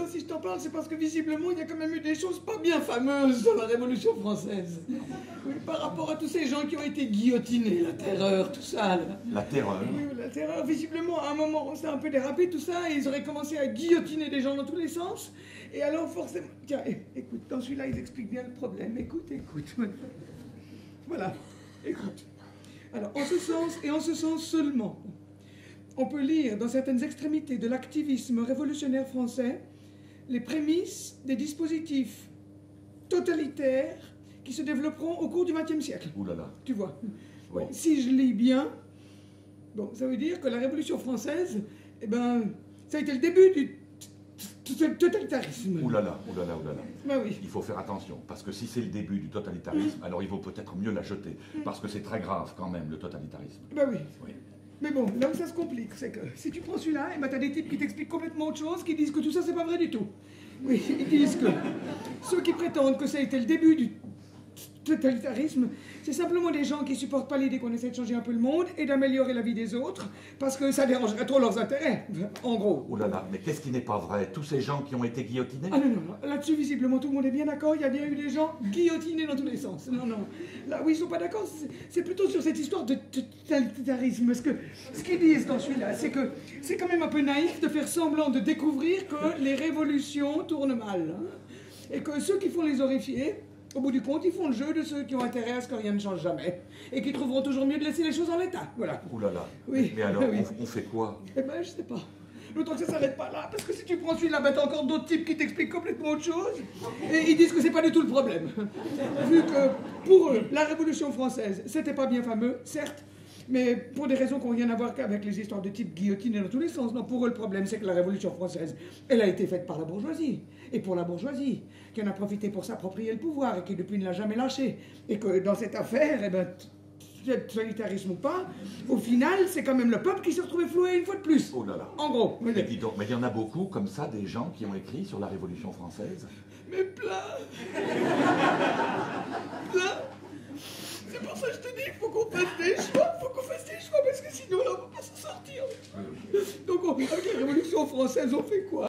toi, si je t'en parle, c'est parce que visiblement, il y a quand même eu des choses pas bien fameuses dans la Révolution française. Oui, par rapport à tous ces gens qui ont été guillotinés, la terreur, tout ça. Là. La terreur? Oui, la terreur, visiblement, à un moment, ça a un peu dérapé, tout ça, et ils auraient commencé à guillotiner des gens dans tous les sens. Et alors, forcément... Tiens, écoute, dans celui-là, ils expliquent bien le problème. Écoute. Voilà, écoute. Alors, en ce sens, et en ce sens seulement, on peut lire dans certaines extrémités de l'activisme révolutionnaire français les prémices des dispositifs totalitaires qui se développeront au cours du XXe siècle. Ouh là là. Tu vois. Oui. Si je lis bien, bon, ça veut dire que la Révolution française, eh ben, ça a été le début du totalitarisme. Ouh là là, ouh là là, ouh là là. Ben oui. Il faut faire attention, parce que si c'est le début du totalitarisme, alors il vaut peut-être mieux la jeter, parce que c'est très grave quand même, le totalitarisme. Ben oui. Oui. Mais bon, là où ça se complique, c'est que si tu prends celui-là, eh ben, t'as des types qui t'expliquent complètement autre chose, qui disent que tout ça, c'est pas vrai du tout. Oui, ils disent que ceux qui prétendent que ça a été le début du totalitarisme, c'est simplement des gens qui supportent pas l'idée qu'on essaie de changer un peu le monde et d'améliorer la vie des autres, parce que ça dérangerait trop leurs intérêts, en gros. Ouh là là, mais qu'est-ce qui n'est pas vrai? Tous ces gens qui ont été guillotinés? Ah non, là-dessus, visiblement, tout le monde est bien d'accord, il y a bien eu des gens guillotinés dans tous les sens. Non, là où ils sont pas d'accord, c'est plutôt sur cette histoire de totalitarisme. Ce qu'ils disent dans celui-là, c'est que c'est quand même un peu naïf de faire semblant de découvrir que les révolutions tournent mal. Hein, et que ceux qui font les horrifiés, au bout du compte, ils font le jeu de ceux qui ont intérêt à ce que rien ne change jamais. Et qui trouveront toujours mieux de laisser les choses en l'état. Voilà. Ouh là là. Oui. Mais alors, Oui. on fait quoi? Eh ben, je sais pas. D'autant que ça s'arrête pas là, parce que si tu prends celui-là, ben t'as encore d'autres types qui t'expliquent complètement autre chose. Et ils disent que c'est pas du tout le problème. Vu que, pour eux, la Révolution française, c'était pas bien fameux, certes, mais pour des raisons qui n'ont rien à voir qu'avec les histoires de type guillotiné dans tous les sens. Non, pour eux, le problème, c'est que la Révolution française, elle a été faite par la bourgeoisie. Et pour la bourgeoisie, qui en a profité pour s'approprier le pouvoir et qui depuis ne l'a jamais lâché. Et que dans cette affaire, eh ben, totalitarisme ou pas, au final, c'est quand même le peuple qui s'est retrouvé floué une fois de plus. Oh là là. En gros. Mais dis donc, mais il y en a beaucoup comme ça, des gens qui ont écrit sur la Révolution française? Mais plein. Plein. C'est pour ça que je te dis, il faut qu'on fasse des choix, parce que sinon, là, on ne peut pas s'en sortir. Donc, avec la Révolution française, on fait quoi?